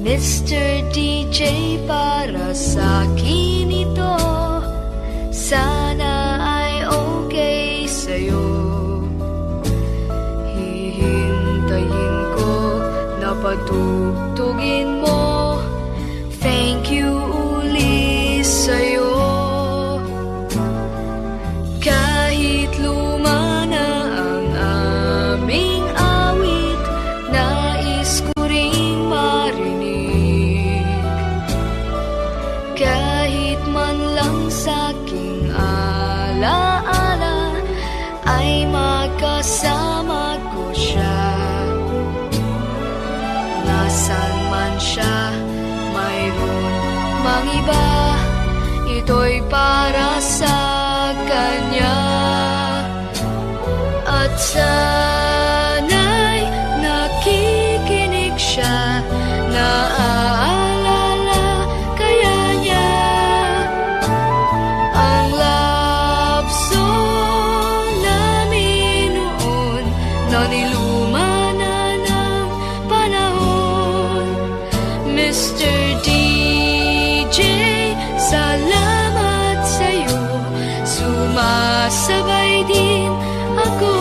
Mr. DJ, para sa'kin ito. Sana ay okay sa'yo. Hihintayin ko na patugtugin mo. Thank you uli sa'yo. Kahit luma na ang aming awit, nais ko ring marinig. Kahit man lang sa'king alaala, ay magkasama ko siya. Nasaan man siya, mayroon mang iba, ito'y para sa kanya. At sana'y nakikinig siya, naaalala kaya niya ang love song namin noon, na niluma na ng panahon. Mr. DJ, salamat sa'yo, sumasabay din ako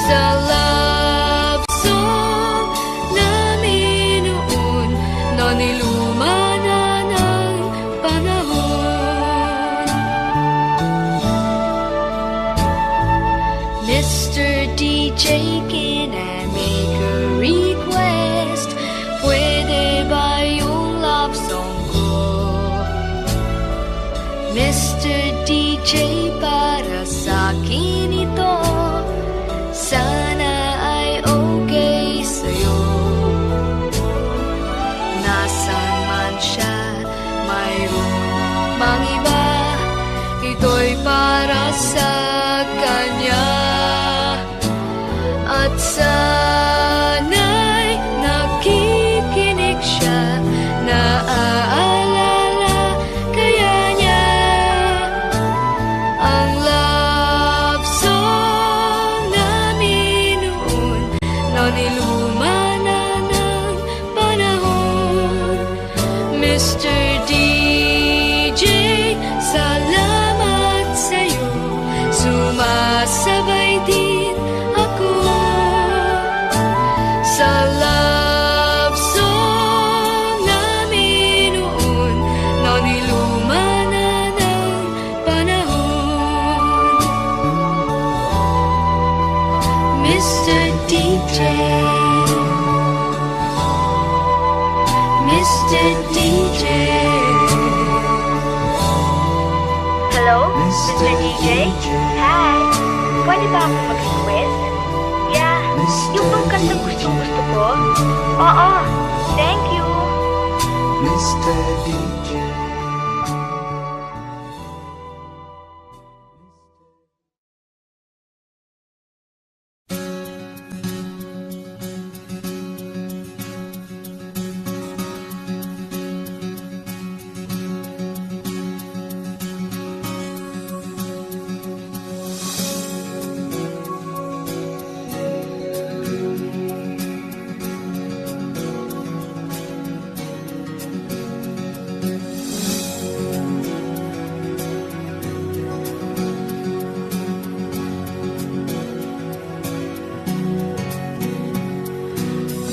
sa love song namin noon, na niluma na ng panahon. Mr. DJ, can I make a request? Pwede ba yung love song ko? Mr. DJ, para sa'kin ito. Sana ay okay sa'yo. Nasaan man siya, mayroon mang iba, ito'y para sa kanya. At sana'y nakikinig siya, naaalala kaya niya ang love song namin noon, na niluma na ng panahon. Mr. DJ, salamat sa'yo, sumasabay din ako sa love song namin noon, na niluma na ng panahon. Mr. DJ, Mr. DJ. Hello, Mr. DJ? Hi! Pwede ba akong mag-request? Yeah, yung bang kantang gusto ko? Oo, thank you! Mr. DJ.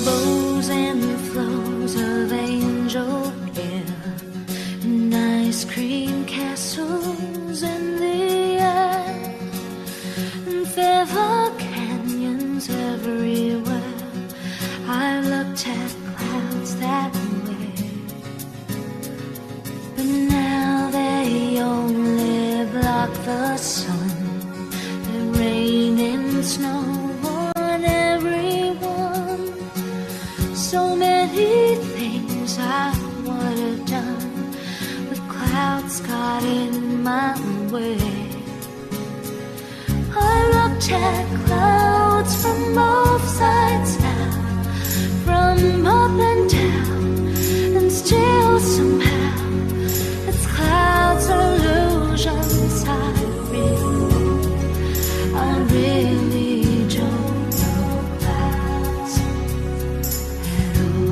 Bows and flows of angel hair, and ice cream castles in the air, and feather canyons everywhere. I looked at clouds that way, but now they only block the sun. They rain and snow on everyone. So many things I would have done, but clouds got in my way. I looked at clouds from both sides now, from up and down, and still somehow it's clouds illusions I really don't know clouds at all.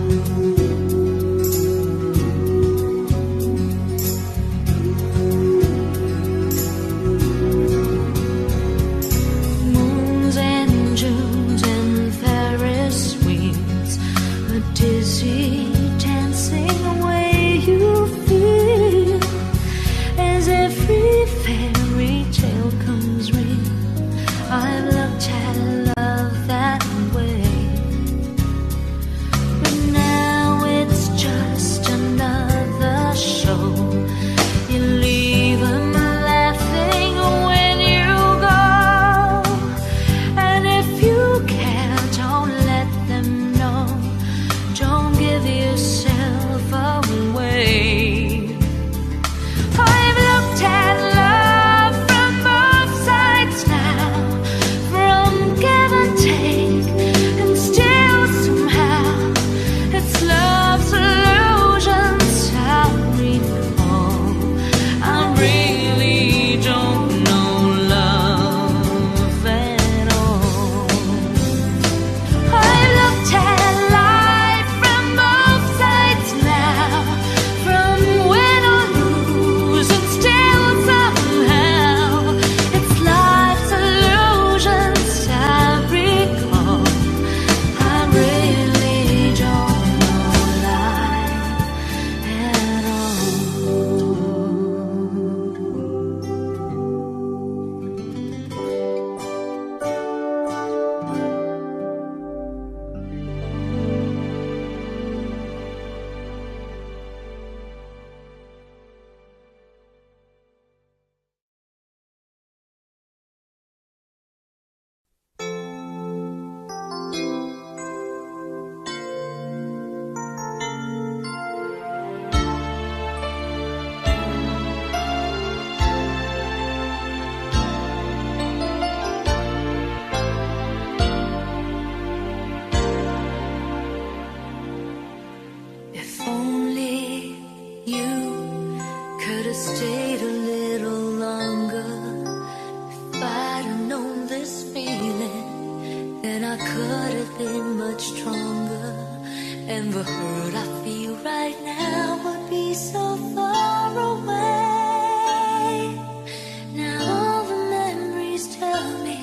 And the hurt I feel right now would be so far away. Now all the memories tell me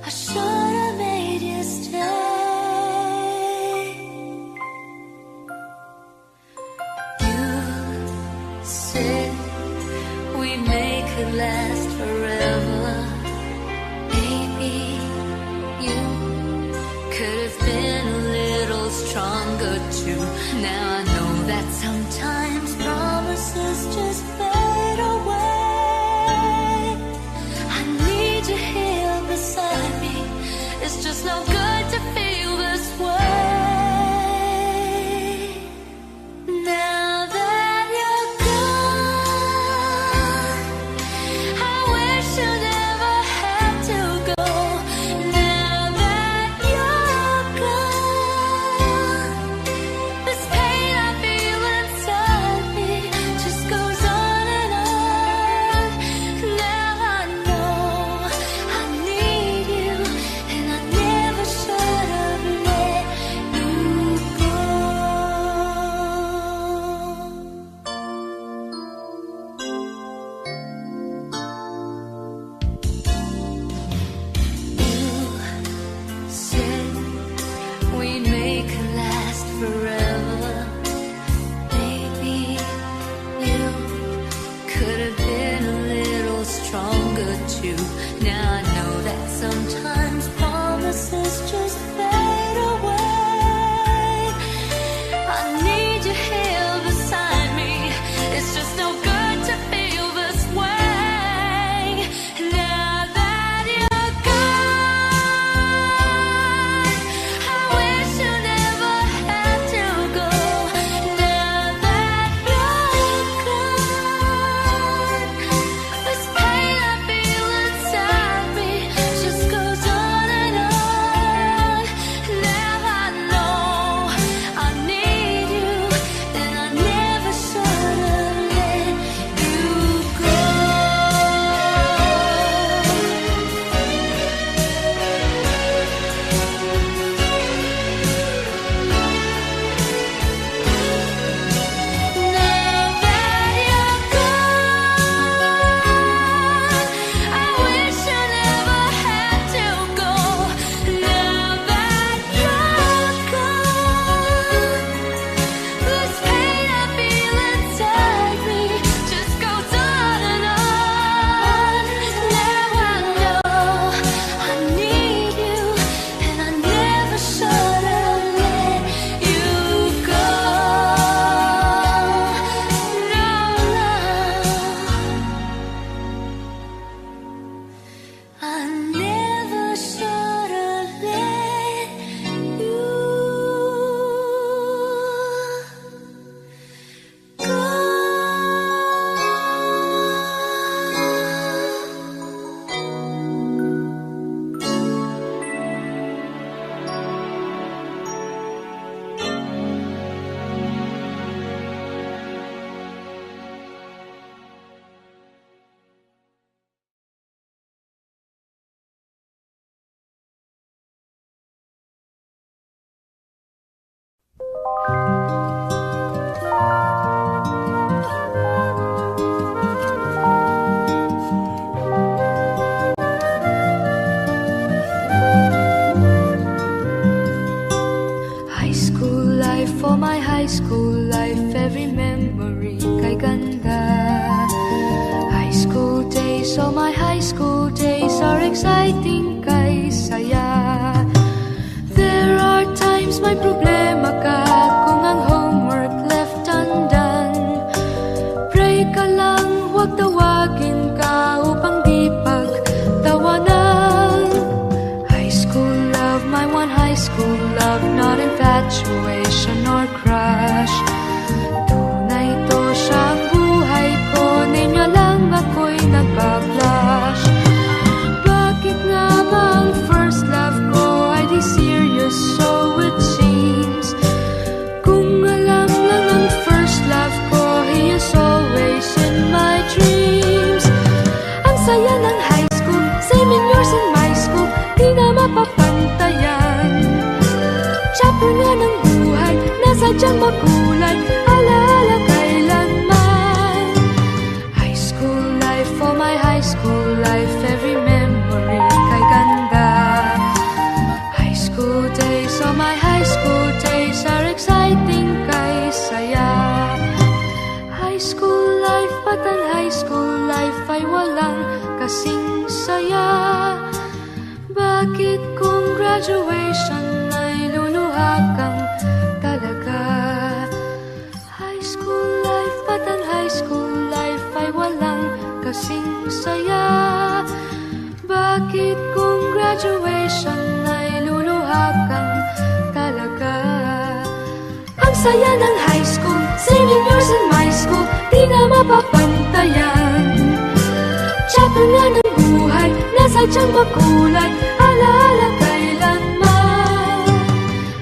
I should have made you stay. You said we'd make it last forever. Maybe you could have been a little stronger too. Now I know that sometimes promises just fade away. I need you here beside me. It's just no good to feel this way. Now that you're gone, I wish you never had to go. Now that you're gone, this pain I feel inside me just goes on and on. Now I know I need you, and I never should have let you go. You said we'd make it last forever. Maybe you could have been a little stronger too. Now I know that sometimes promises just fade away. I need you here beside me. It's just no good to feel this way. Now that you're gone, I wish you never had to go. Now that you're gone, this pain I feel inside me just goes on and on. Now I know I need you, and I never should have let you go. Now that you're gone, I wish you never had to go. Now that you're gone, this pain I feel inside me just goes on and on. Now I know I need you, and I never should have let you go. No, I never should have let you go. High school life, for my high school life, every memory kay ganda. High school days, oh my high school days are exciting kay saya. There are times may problema ka kung ang homework left undone. Pray ka lang, huwag tawagin ka upang di pagtawanan. High school love, my one high school love, not infatuation or crush. Tunay to siyang buhay ko, ninyo lang ako'y nagpa-blush. Bakit nga ba ang first love ko ay di serious, so it seems? Kung alam lang ang first love ko, he is always in my dreams. Ang saya ng high school, same in yours in my school, di na mapapantayan. Chapter nga ng buhay, sadyang makulay, alaala kailanman. High school life, oh my high school life, every memory kay ganda. High school days, oh my high school days are exciting kay saya. High school life, at ang high school life ay walang kasing saya. Bakit kung graduation ay luluha kang talaga? High school life, at ang high school life ay walang kasing saya. Bakit kung graduation ay luluha kang talaga? Ang saya ng high school, senior years in my school, di na mapapantayan. Chapter nga ng buhay, na sadyang makulay, alaala kailanman.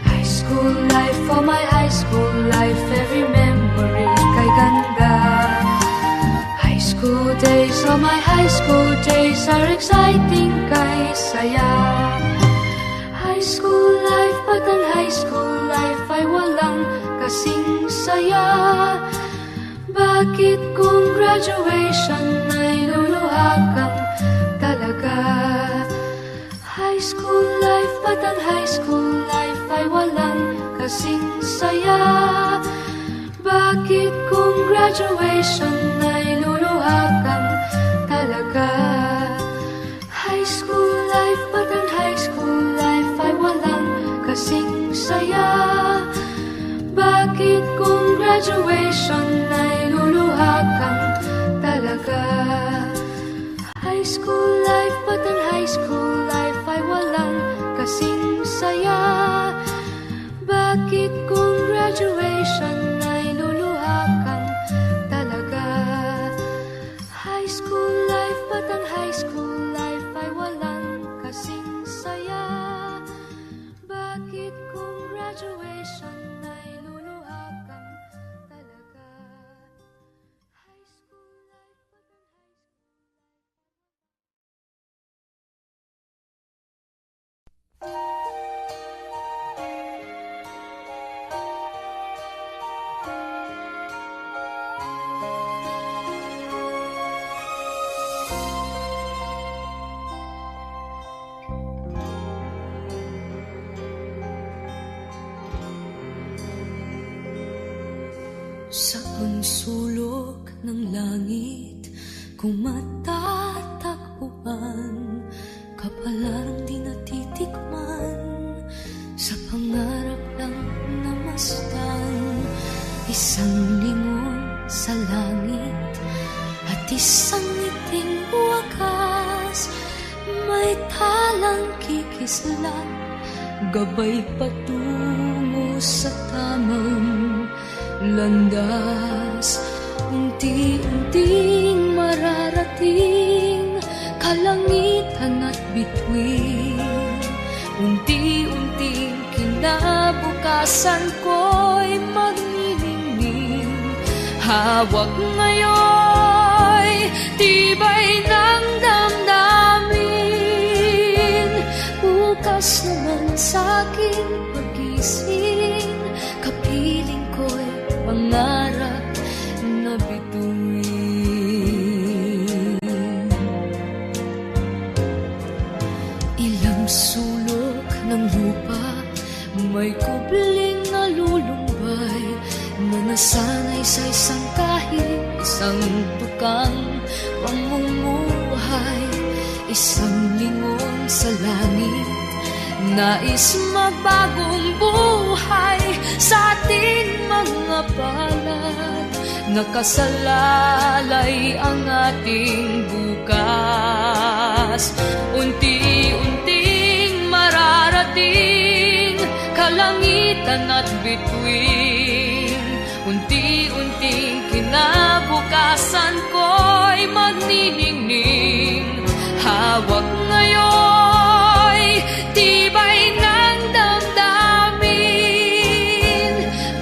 High school life, oh my high school life, every memory kay ganda. High school days, oh my high school days are exciting kay saya. High school life, at ang high school life ay walang kasing saya. Bakit kung graduation ay luluha kang talaga? High school life, at ang high school life ay walang kasing saya. Bakit kung graduation ay luluha kang talaga? High school life, at ang high school life ay walang kasing saya. Bakit kung graduation ay luluha kang talaga? High school life, at ang high school life ay walang kasing saya. Bakit kung graduation ay luluha kang talaga? High school life, at ang high school life ay walang kasing saya. Bakit kung graduation ay luluha kang talaga? High school life, at ang Saan sulok ng langit kung matatagpuan, kapalarang di natitikman, sa pangarap lang namastan. Isang lingon sa langit at isang ngiting wakas, may talang kikislap, gabay patungo sa tamang landas. Unti-unting mararating kalangitan at bituin. Unti-unting kinabukasan ko'y magniningning. Hawak ngayon tibay ng damdamin. Bukas naman sa'king pagising, kapiling ko'y pangarap na bituin. Ilang sulok ng lupa, may kubling na lulumbay, na nasanay sa isang kahit, isang tukang pamumuhay. Isang lingon sa langit, nais magbagong buhay sa ating mga palad. Nakasalalay ang ating bukas. Unti-unting mararating kalangitan at bituin. Unti-unting kinabukasan ko'y magniningning. Hawak ngayon tibay ng damdamin.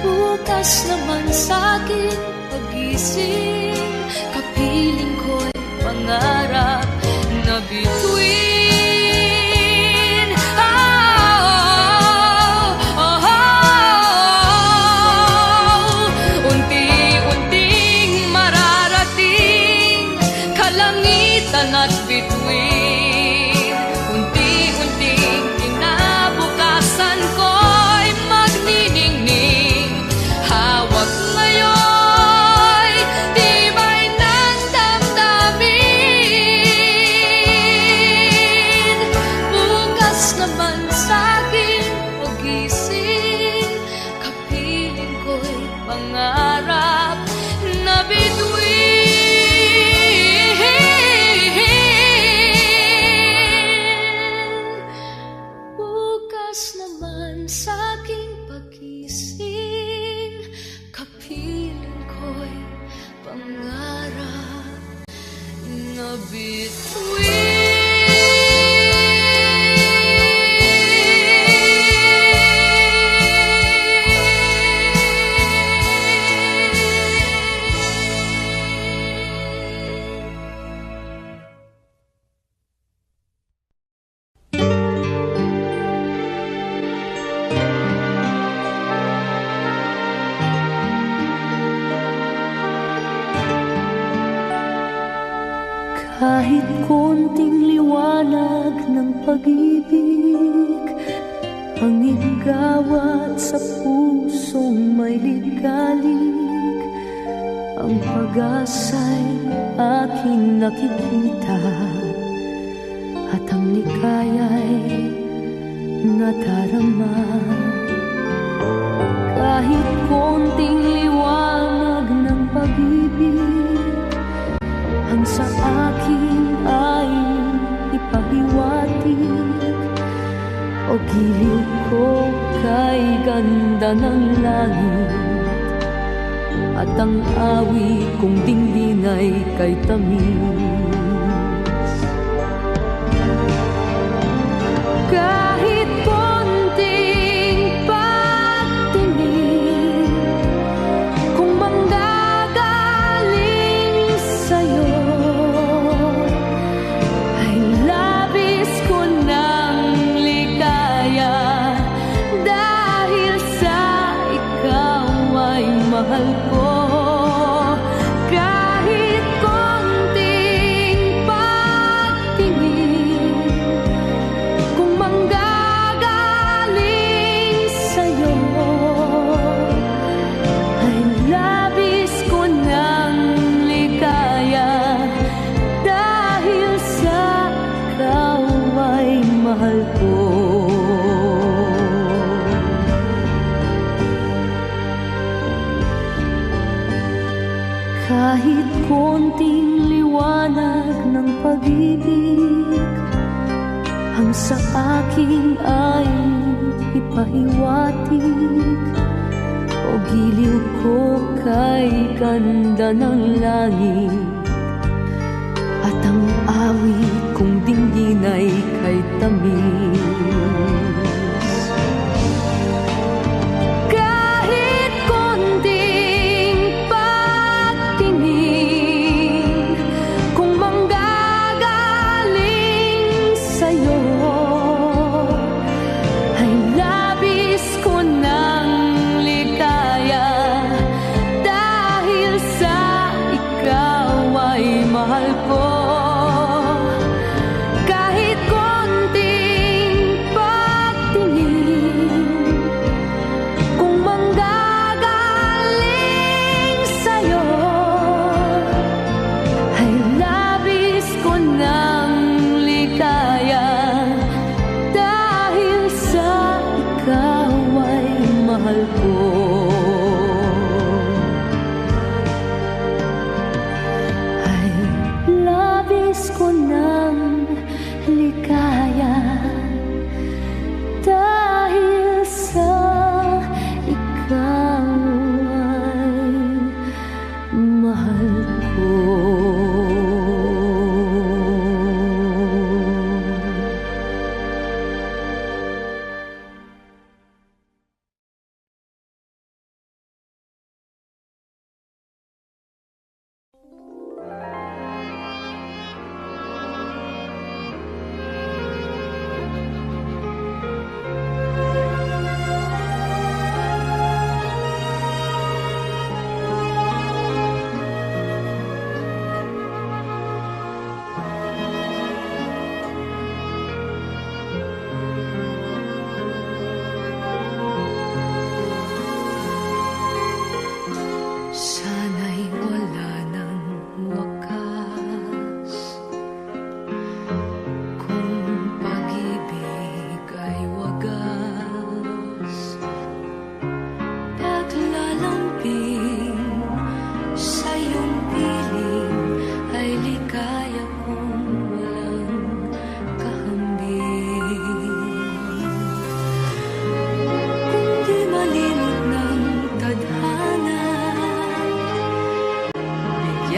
Bukas naman sa'king pagising, kapiling ko'y pangarap na bituin. pangarap na bituin. Bukas naman sa aking pagising, kapiling ko'y pangarap na bituin. Kahit konting liwanag ng pag-ibig ang igawat sa pusong may ligalig, ang pag-asa'y aking nakikita at ang likaya'y nadarama. Kahit konting liwanag ng pag-ibig ang sa akin ay ipahiwatig, o giliw ko kay ganda ng langit, at ang awit kong dinggin ay kay tamis. Kahit konting pagtingin kung manggagaling sa'yo, ay labis ko ng ligaya dahil sa ikaw ay mahal ko. Kahit konting pagtingin kung manggagaling sa'yo, ay labis ko ng ligaya dahil sa ikaw ay mahal ko. Kahit konting liwanag ng pag-ibig ang sa akin ay ipahiwatig, o giliw ko kay ganda ng langit, at ang awit kong dinggin ay kay tamis. Kahit konting pagtingin kung manggagaling sa'yo, ay labis ko ng ligaya dahil sa ikaw ay mahal ko. Kahit konting pagtingin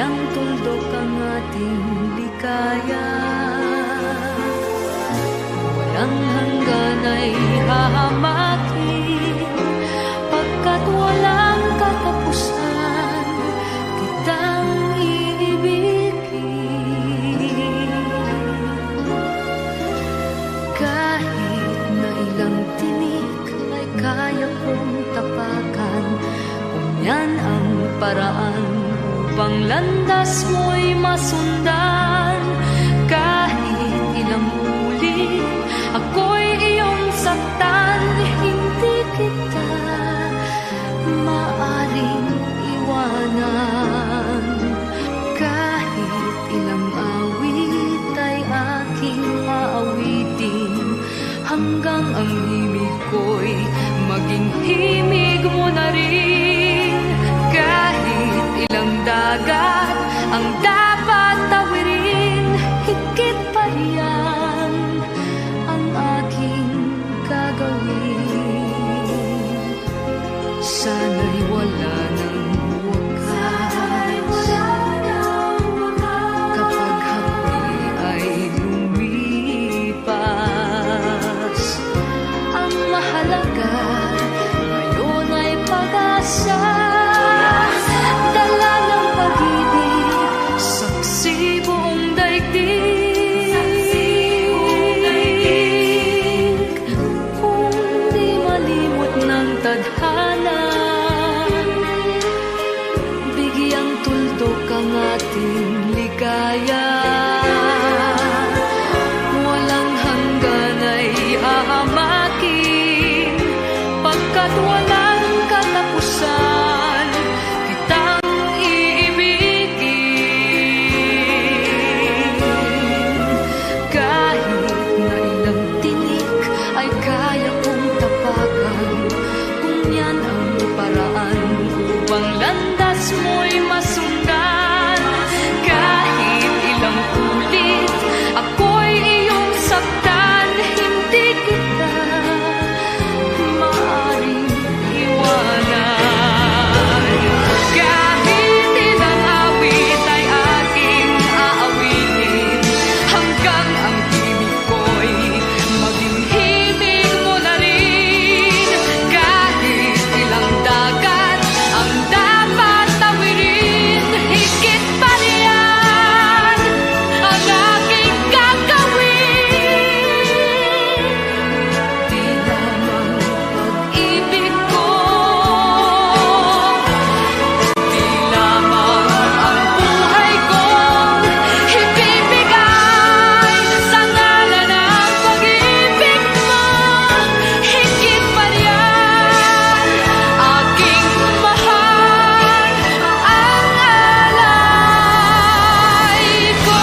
Bigyan tuldok ang ating likaya. Walang hanggan ay hahamakin, pagkat walang katapusan kitang iibigin. Kahit na ilang tinik ay kaya kong tapakan, kung yan ang paraan upang landas mo'y masundan. Kahit ilang ulit ako'y iyong saktan, hindi kita maaring iwanan. Kahit ilang awit ay aking aawitin, hanggang ang himig ko'y maging himig mo na rin. Kahit ilang dagat ang dapat tawirin, higit pa riyan ang aking gagawin. Sana'y wala ng wakas, kapag hapdi ay lumipas. Ang mahalaga ngayon ay pag-asa, dala ng pag-ibig, saksi buong daigdig. Kung di malimot ng tadhana, bigyang tuldok ang ating ligaya. Walang hanggan ay hahamakin, pagkat walang katapusan kitang iibigin. Kahit na ilang tinik ay kaya kong tapakan, kung yan ang paraan upang landas mo'y masundan. Kahit ilang ulit ako'y iyong saktan, hindi kita maaring iwanan. Kahit ilang awit ay aking aawitin, hanggang ang himig ko'y maging himig mo na rin. Kahit ilang dagat ang dapat tawirin, higit pa riyan ang aking gagawin. Di lamang pag-ibig ko, di lamang ang buhay kong ibibigay sa ngalan ng pag-ibig mo. Higit pa riyan aking mahal ang alay ko.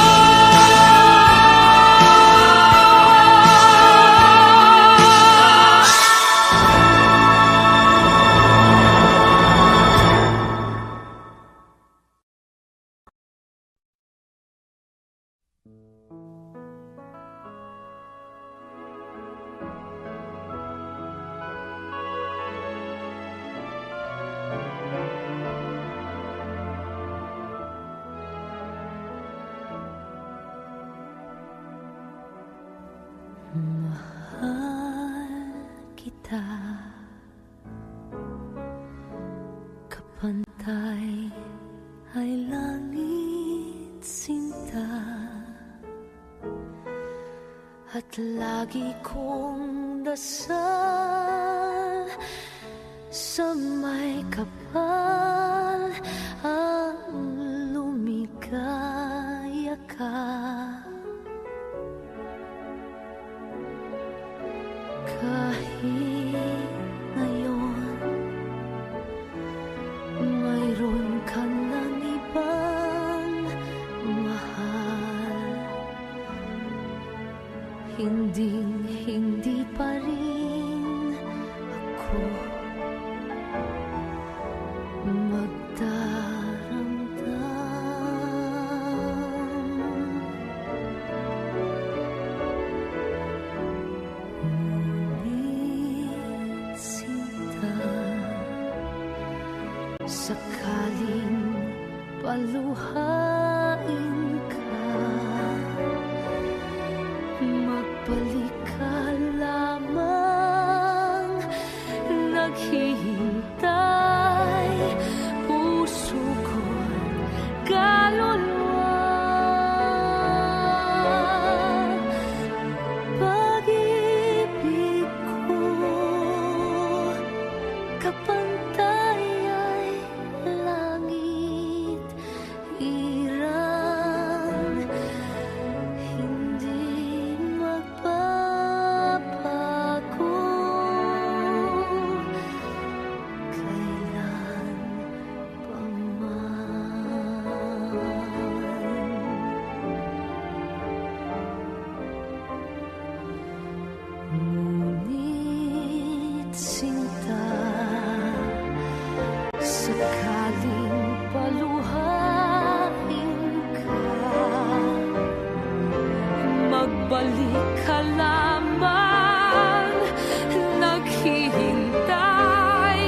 Mahal kita, kapantay ay langit sinta, at lagi kong dasal sa may kapal ang lumigaya ka. Kahit ngayon mayroon ka ng ibang mahal, hindi pa rin ako magdaramdam. Ngunit sinta, sakaling paluhain ka, magbalik ka lamang, naghihintay puso ko't kaluluwa. Pag-ibig ko kapantay ay langit, hirang hindi magbabago kailan pa man. Ngunit sinta, sakaling paluhain ka, magbalik ka lamang, naghihintay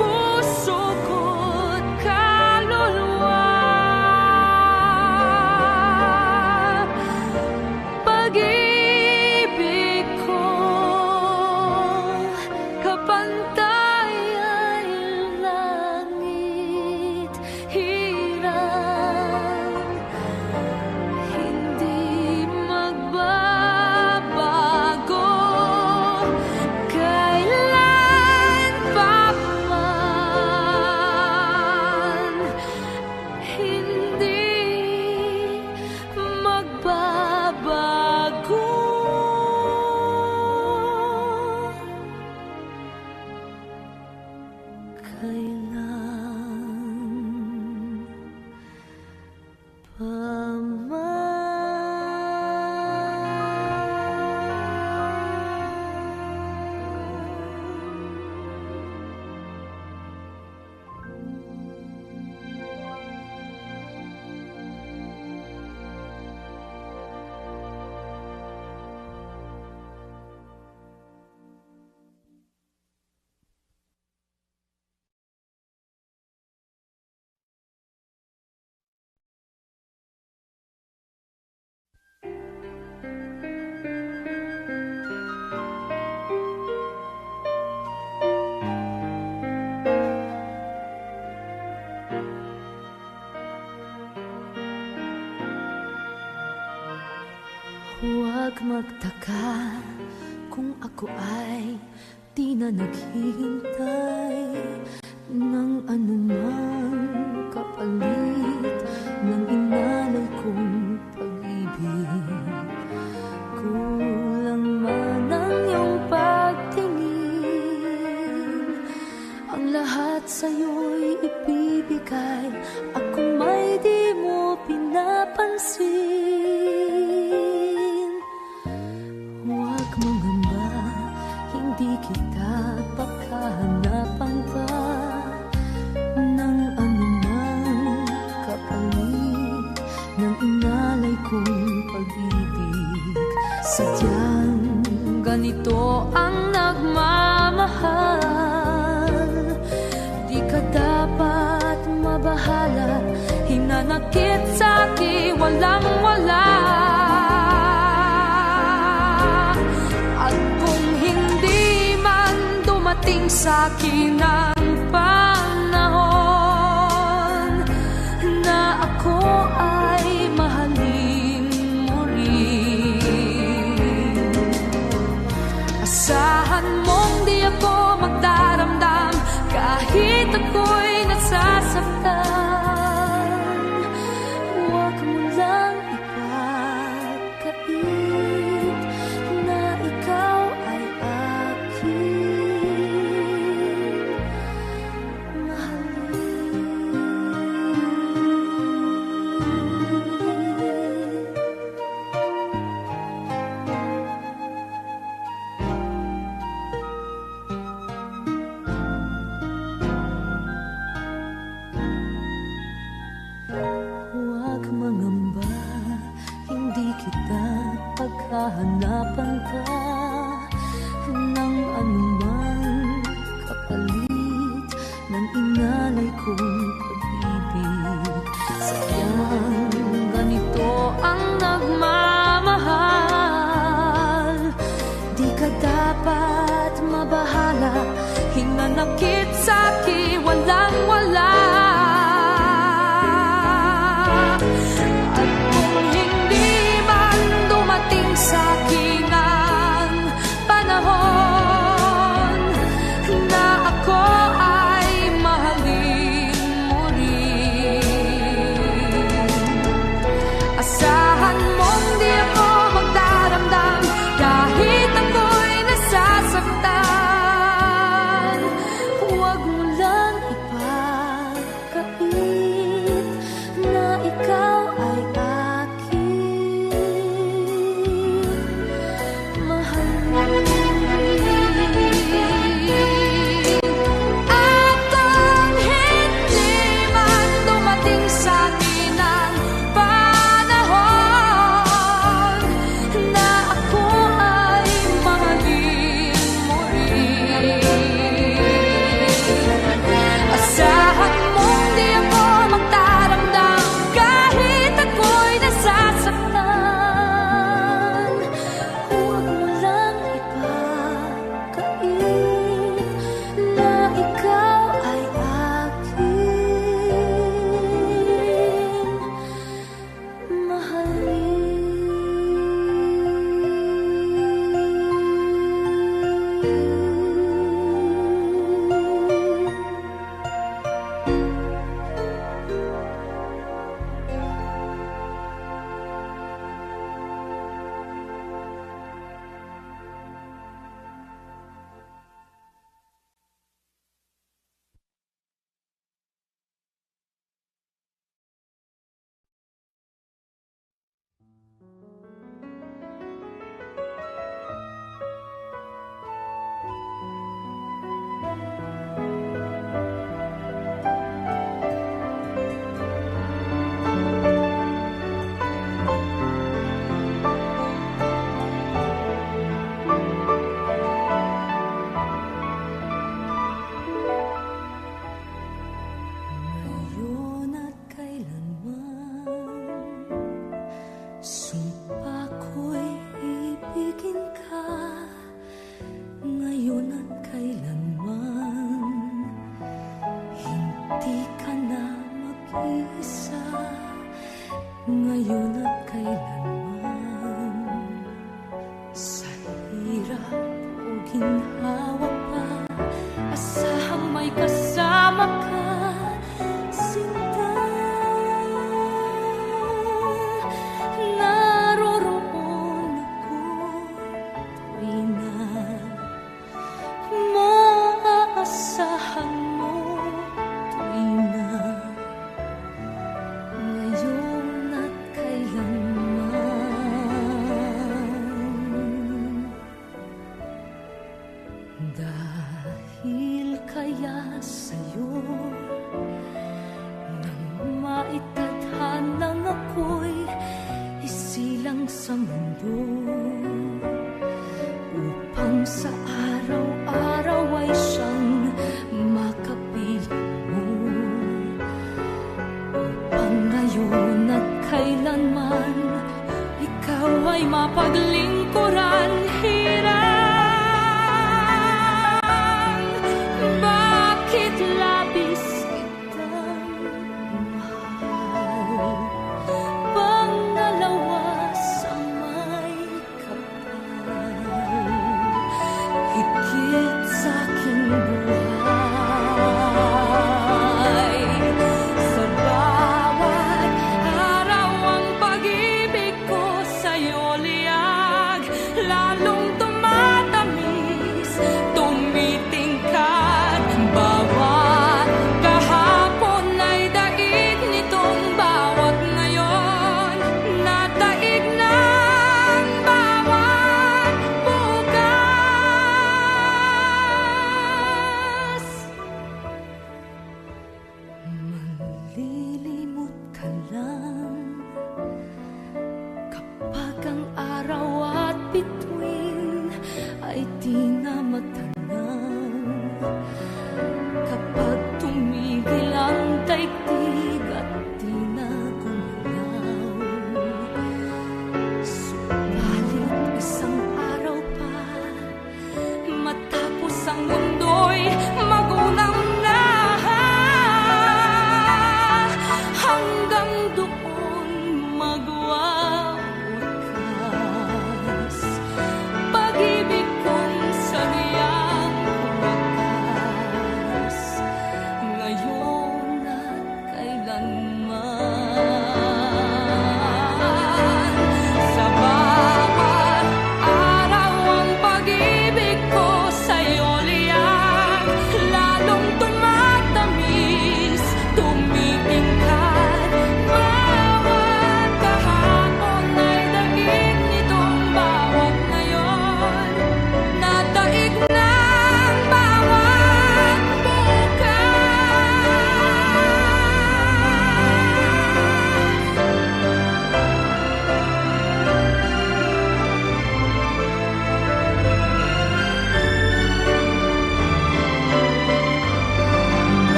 puso ko't kaluluwa. Pag-ibig ko kapantay ay langit, hirang hindi magbabago kailan pa man, hindi magbabago kailan pa Huwag magtaka kung ako ay di na naghihintay ng anumang kapalit ng inalay kong pag-ibig. Kulang man ang iyong pagtingin, ang lahat sa'yo'y ibibigay, ako may di mo pinapansin. Huwag mangamba, hindi kita pagkahanapan pa ng anumang kapalit ng inalay kong pag-ibig. Sadyang ganito ang nagmamahal, di ka dapat mabahala, hinanakit sa'kin walang-wala. At kung hindi man dumating sa'kin ang panahon na ako ay mahalin mo rin, asahan mong di ako magdaramdam kahit ako'y nasasaktan. Huwag mo lang ipagkait na ikaw ay aking Huwag mangamba, hindi kita pagkahanapan pa ng anumang kapalit ng inalay kong pag-ibig. higit sa'kin walang wala. At kung hindi man dumating sa'kin ang panahon na ako ay mahalin mo rin, asahan mong di ako magdaramdam kahit ako'y nasasaktan.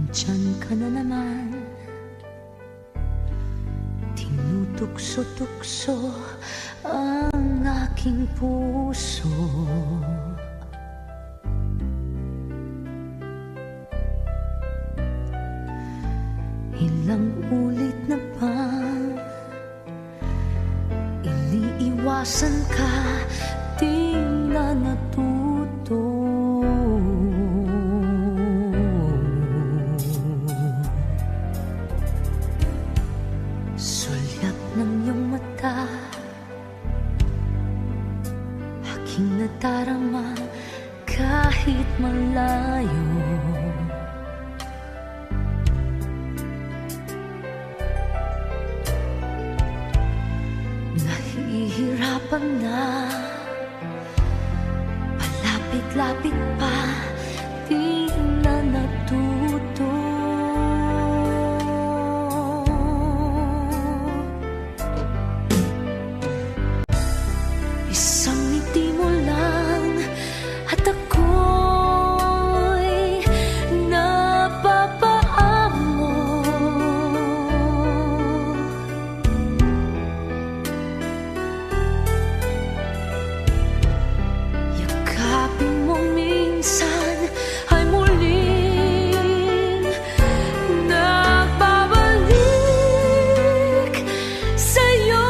nandyan ka na naman. Tinutukso-tukso ang aking puso. Ilang ulit na bang iniiwasan ka, di na natuto. Sulyap ng iyong mata, aking nadarama kahit malayo. Nahihirapan na, palapit-lapit pa, di na natuto. Isang ngiti mo lang at ako'y napapaamo. Yakapin mo minsan ay muling nagbabalik sa'yo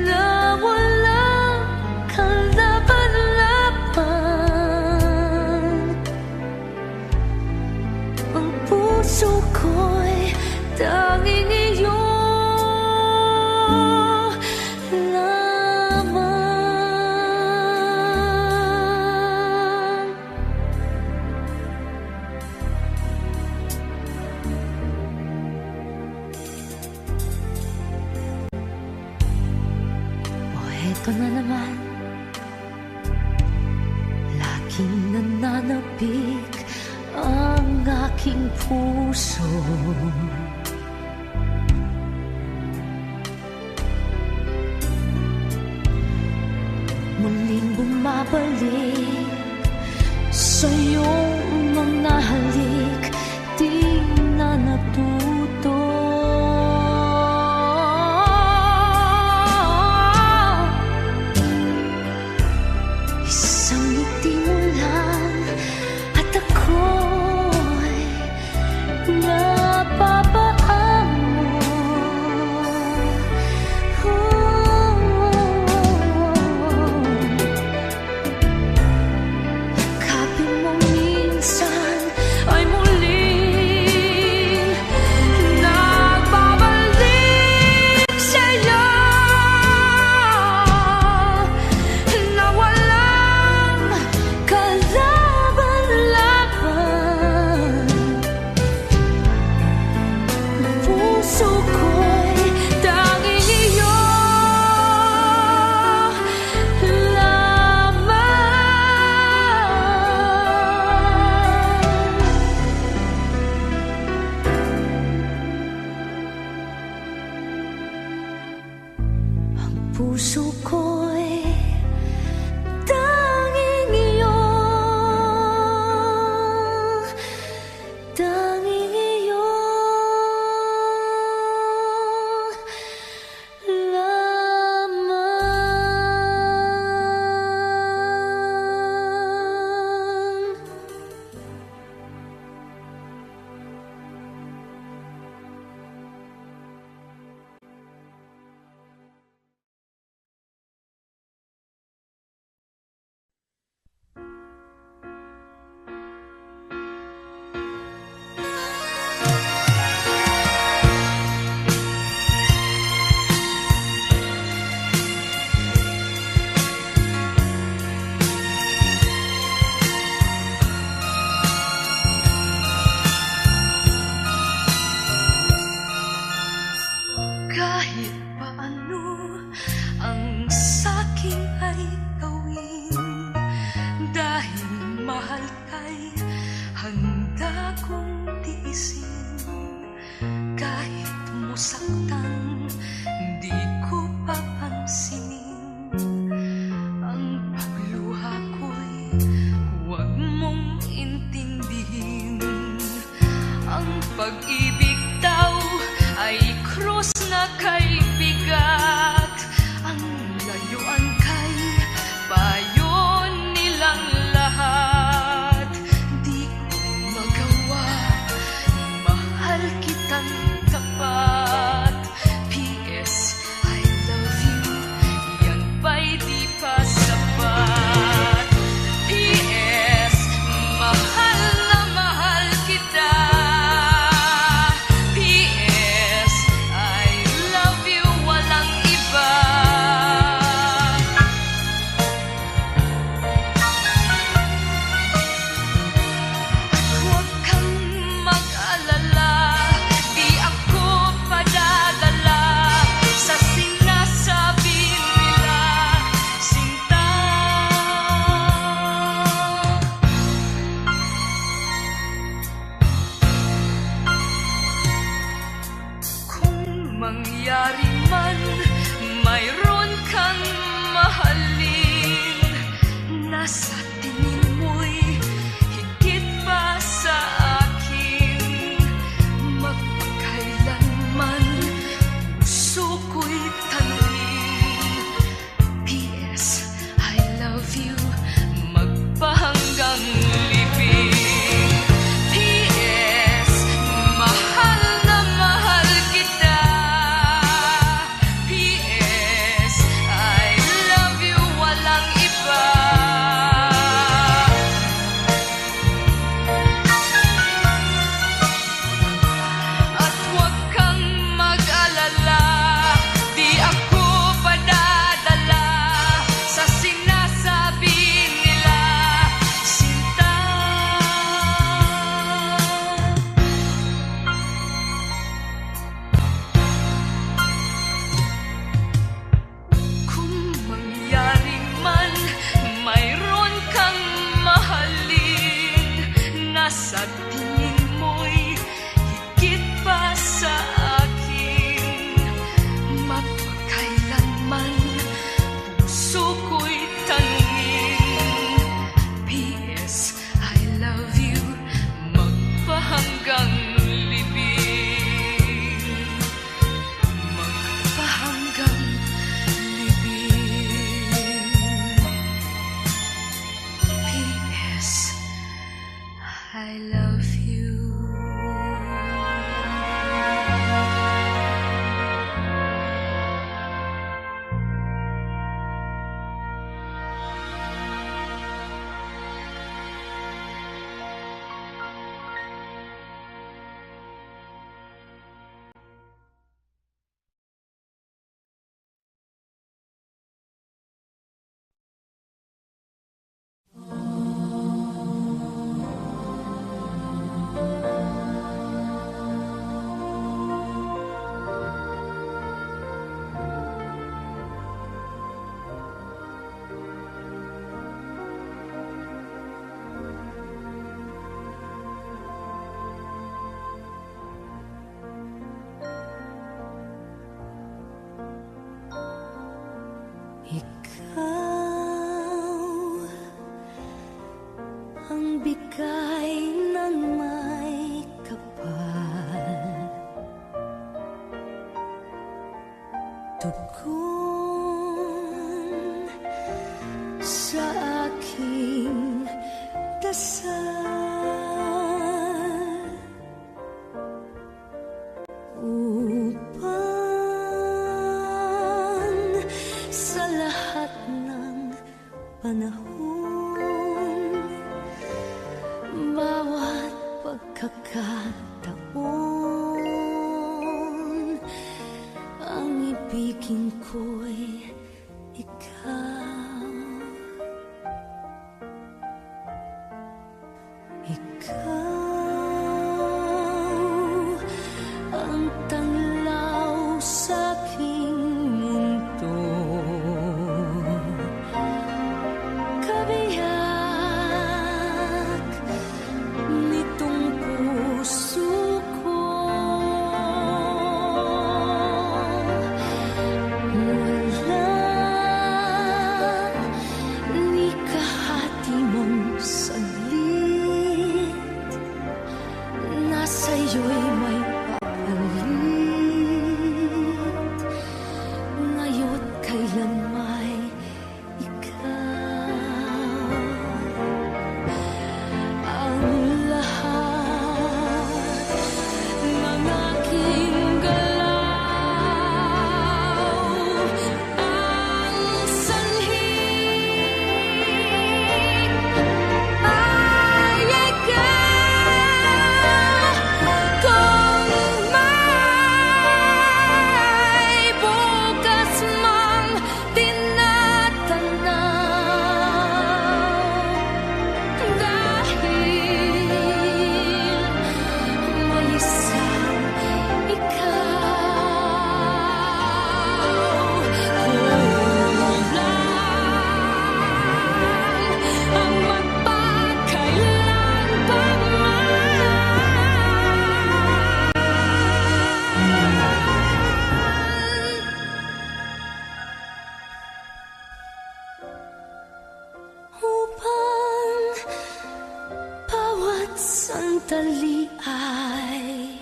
na walang kalaban-laban. Ang puso ko'y tanging iyo lamang. O eto na naman, laging nananabik ang aking puso. Muling bumabalik sa iyong mga halik, di na natuto. Isang ngiti mo lang at ako'y napapaamo. Yakapin mo minsan ay muling nagbabalik sa'yo na walang I love you. Ang bigay ng may kapal, tugon sa aking dasal, upang sa lahat ng panahon, bawat pagkakataon, ang ibigin ko'y ikaw. Ikaw ang tanglaw sa aking mundo, kabiyak nitong puso ko. Wala ni kahati mong saglit, nasa'yo'y may papalit, ngayo't kailan may ikaw. Ang lahat ng aking galaw, ang sanhi ay ikaw. Kung may bukas mang tinatanaw, dahil may isang ikaw. Kulang ang magpakailanman, upang bawat sandali ay,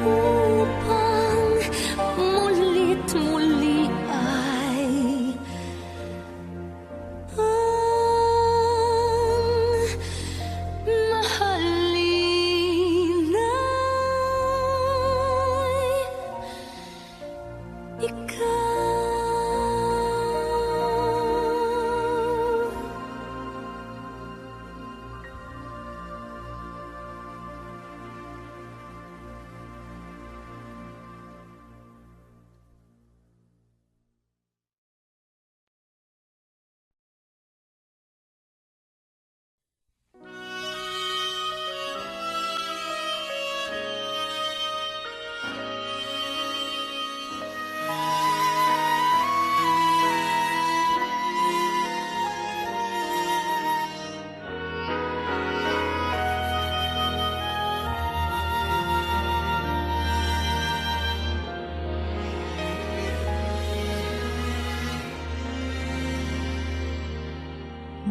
upang mulit muli ay ang mahalin ay ikaw.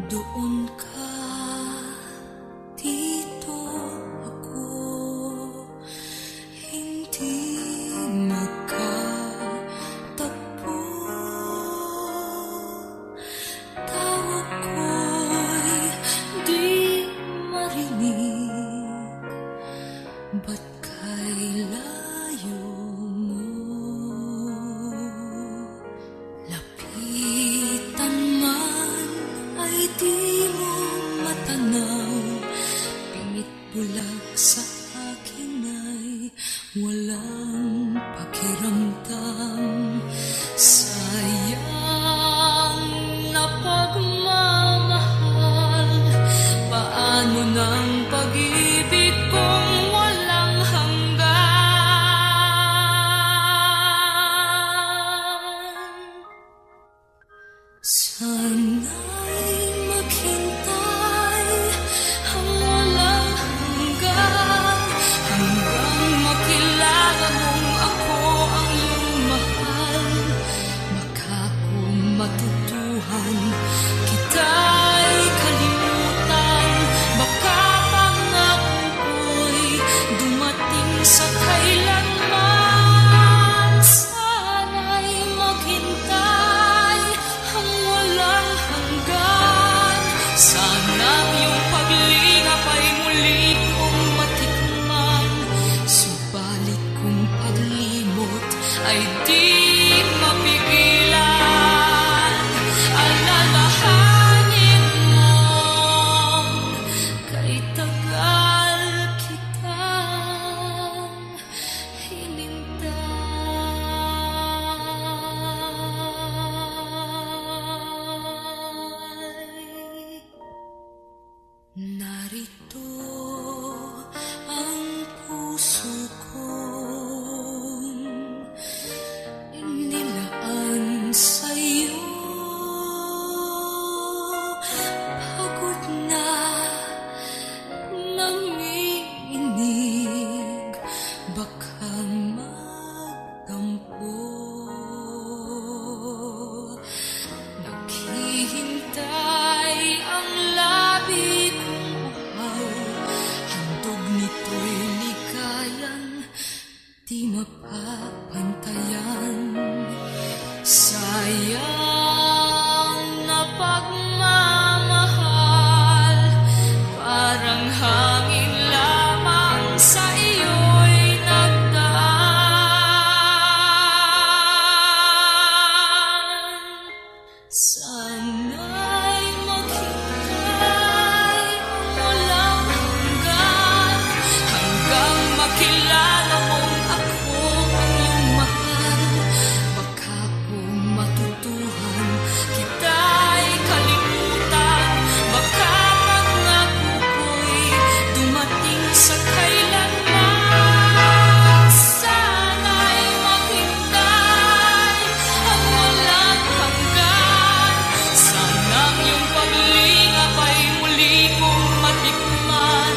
Doon ka, dito ako, hindi magkatagpo. Tawag ko'y di ay di mo matanaw, pingit bulag sa akin ay walang pakiramdam. Sayang na pagmamahal, paano ng pag-ibig kong walang hanggan? Sana'y maghintay ang walang hanggan, hanggang makilala mong ako ang iyong mahal. Baka kung matutuhan kita'y kalimutan, baka pangako ko'y dumating sa kailanman. Sana'y maghintay ang walang hanggan, sanang iyong paglingap ay muli kong matikman. Subalit kung paglimot ay di mapigilan, alalahanin mo kay tagal kitang hinintay. Narito ang puso kong inilaan sa'yo. Pagod na nanginginig, baka magtampo. Naghihintay ang labi kong uhaw, handog nito'y ligayang di mapapantayan. Sayang na pagmamahal, parang hangin lamang sa iyo'y nagdaan. Sana'y maghintay ang walang hanggan, hanggang makilala mong ako ang iyong mahal. Baka kung matutuhan kita'y kalimutan, baka pangako ko'y dumating sa kailanman. Sana'y maghintay ang walang hanggan, sanang iyong paglingap ay muli kong matikman.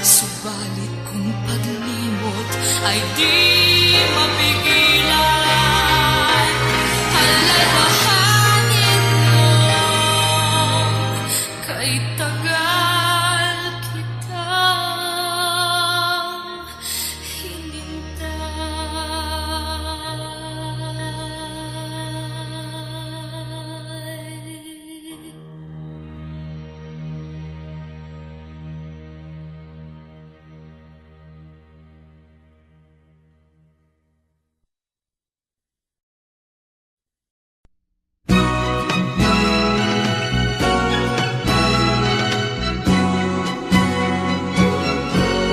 Subalit kung paglimot ay di mapigilan, alalahanin mo kay tagal kitang hinintay.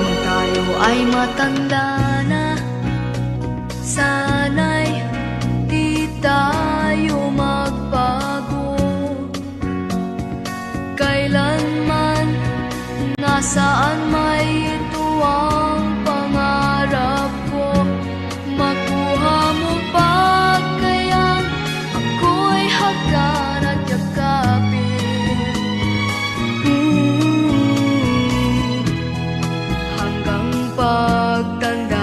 Kung tayo ay matanda na, sana'y di tayo magbago. Kailanman, nasaan may ito ang pangarap ko. Makuha mo pa kayang ako'y hagan at yakapin. Hanggang pagtanda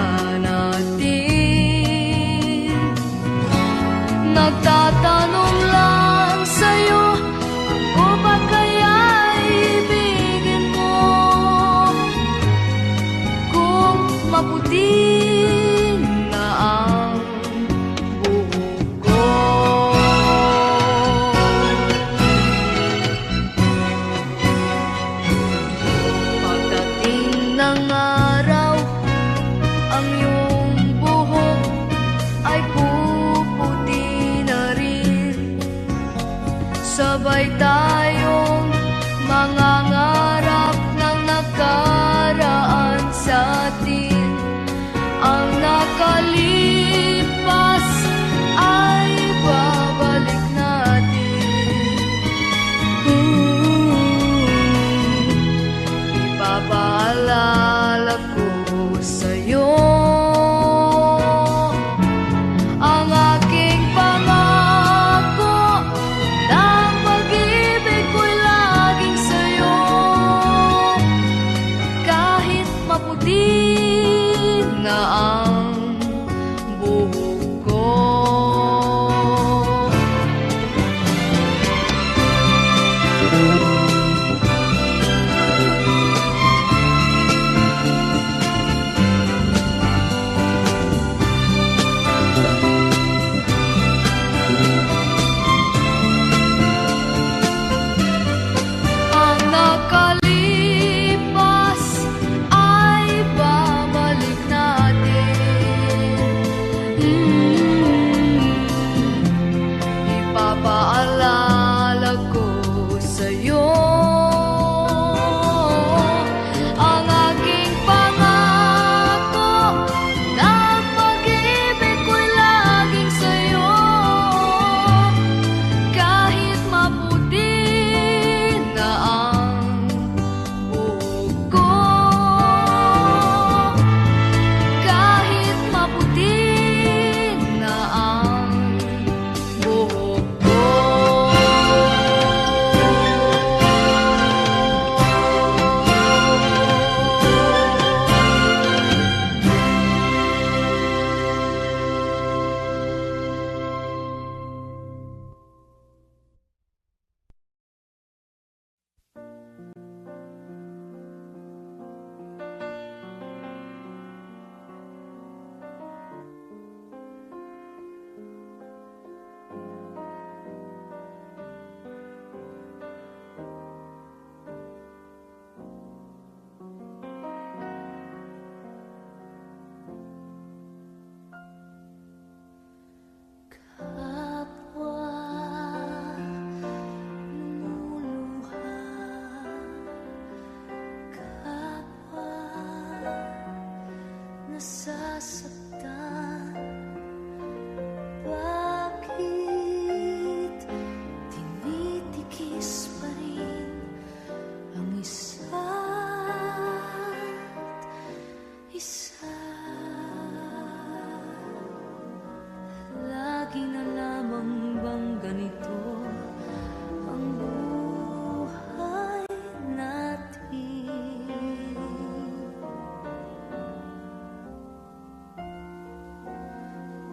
Ang nakalipas ay babalik natin. Ipapaalala ko sa'yo ang aking pangako na pag-ibig ko'y laging sa'yo. Kahit maputi na ang buhok ko, kahit maputi na ang buhok ko. Kapwa lumuluha, kapwa nasasaktan, bakit tinitikis pa rin ang isa't isa? Lagi na lamang bang ganito ang buhay natin?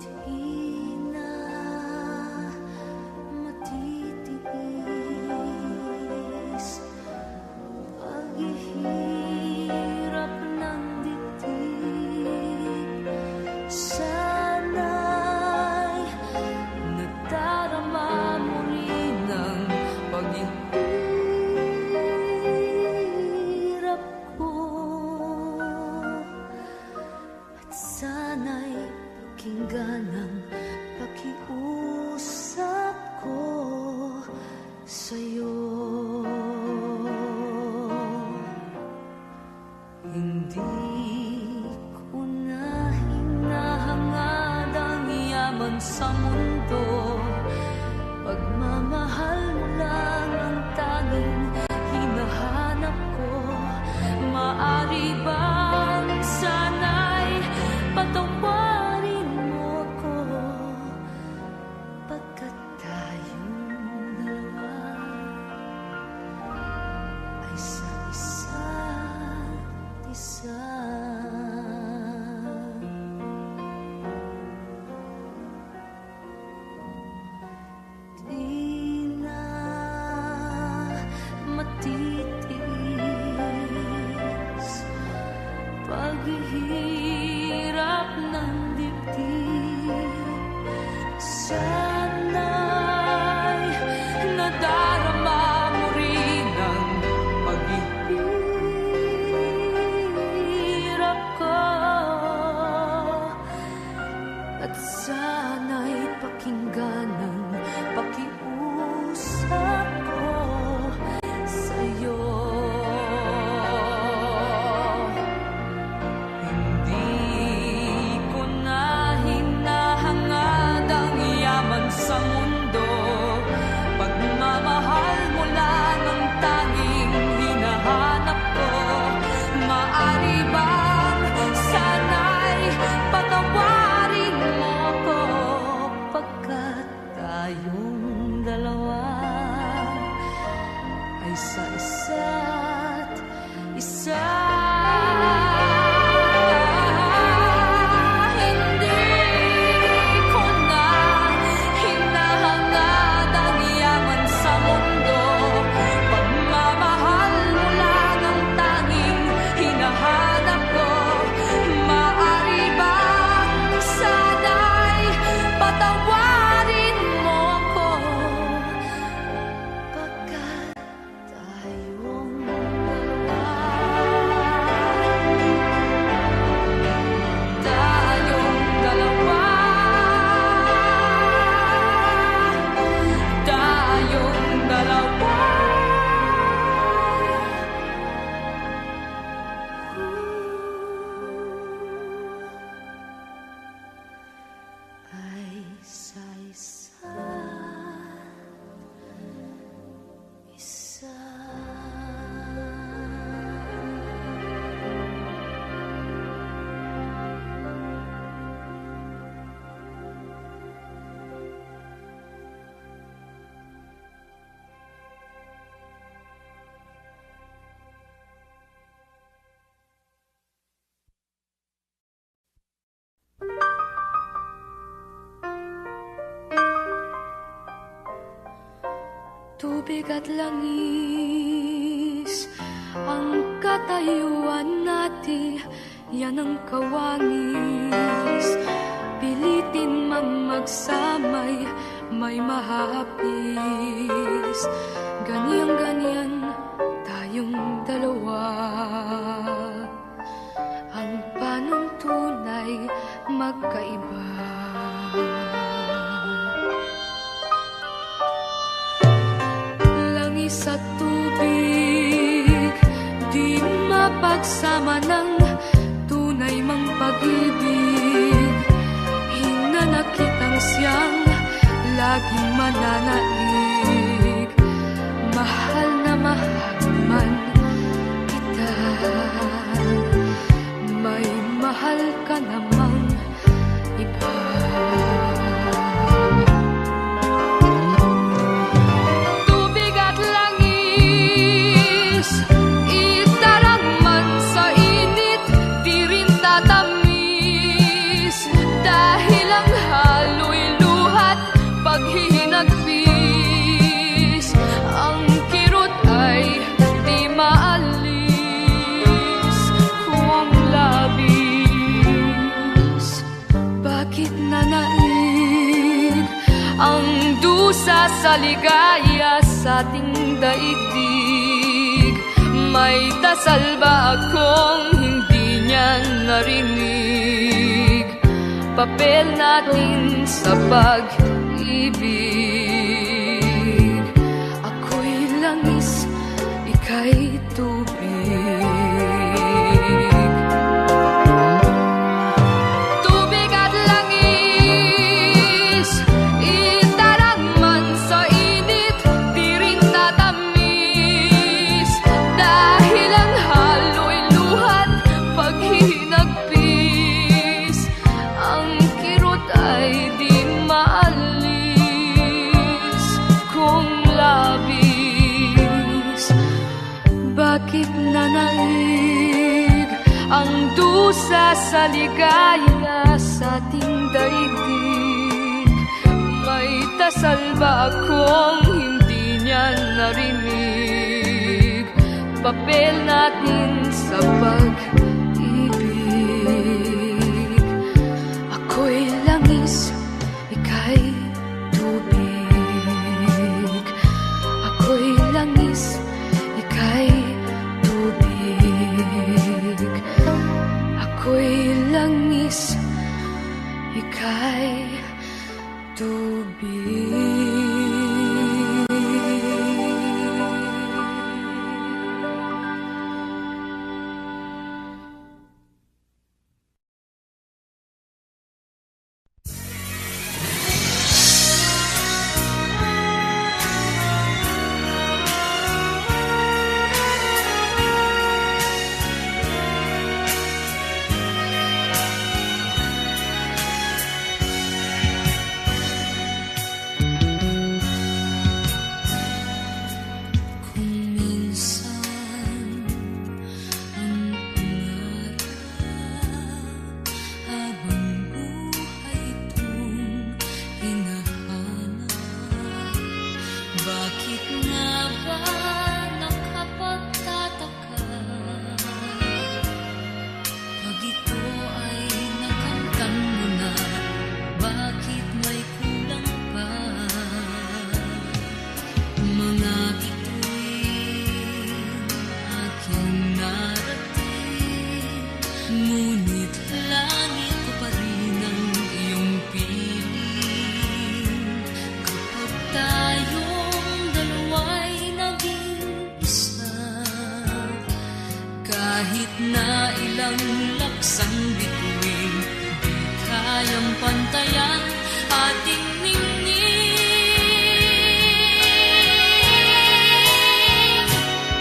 Di na matitiis paghihirap ng dibdib. Sana'y nadarama mo rin ang paghihirap ko, at sana'y pakinggan ang pakiusap ko sa'yo. Hindi ko na hinahangad ang yaman sa mundo, pagmamahal mo lang ang tanging hinahanap ko. Maari bang sana'y patawarin mo ko, pagkat tayong dalawa ay sa isa't isa. Di na matitiis paghihirap ng dibdib. Sana'y nadarama mo rin ang paghihirap ko, at sana'y pakinggan ang pakiusap ko sa'yo. Hindi ko na hinahangad ang yaman sa mundo, pagmamahal mo lang ang tanging hinahanap ko. Maari bang sana'y patawarin mo ko, pagkat tayong dalawa ay sa isa't isa. Hindi ko na hinahangad ang yaman sa mundo, tubig at langis, ang katayuan natin, yan ang kawangis. Pilitin mang magsamay, may mahapis. Ganyan-ganyan tayong dalawa, ang panuntunay magkaiba. Langis at tubig, di mapagsama ng tunay mang pag-ibig. Hinanakit ang siyang laging mananaig. Mahal na mahal man kita, may mahal ka namang iba. Tubig at langis, itarang man sa init, di rin tatamis. Dahil ang halo'y luhat, paghihinagpis. Ang kirot ay di maalis kung labis. Bakit nanaig ang dusa sa ligaya sa ating daigdig? May dasal ba akong hindi niya narinig? Papel natin sa pag-ibig. Ako'y langis, ika'y tubig. Tubig at langis, itarang man sa init, di rin tatamis. Dahil ang halo'y luhat, paghinagpis. Ang kirot ay di maalis kung labis. Bakit nanaig ang dusa sa ligaya sa ating daigdig? May dasal ba akong hindi niya narinig? Papel natin sa pag-ibig. Ako'y langis, ika'y tubig. Ako'y langis, ika'y tubig. Ako'y langis, ika'y tubig. Kahit na ilang laksang bituin, di kayang pantayan ating ningning.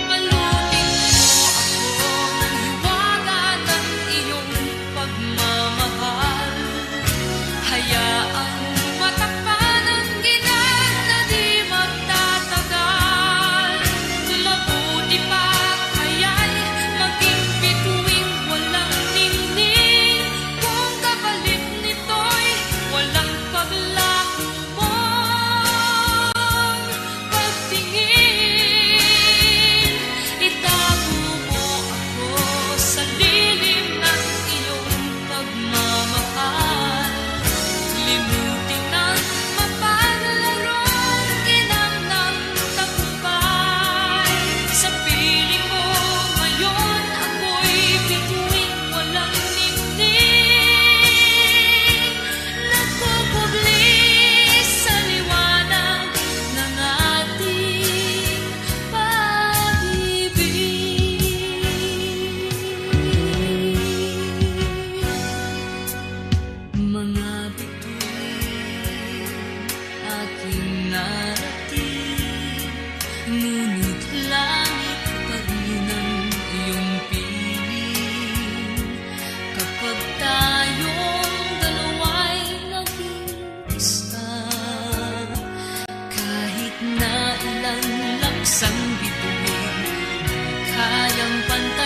Balutin mo ako ng hiwaga ng iyong pagmamahal. Hayaang matakpan ang ginang na di magtatagal. Mabuti pa kaya'y maging bituing walang ningning. Kung kapalit nito'y walang pantay.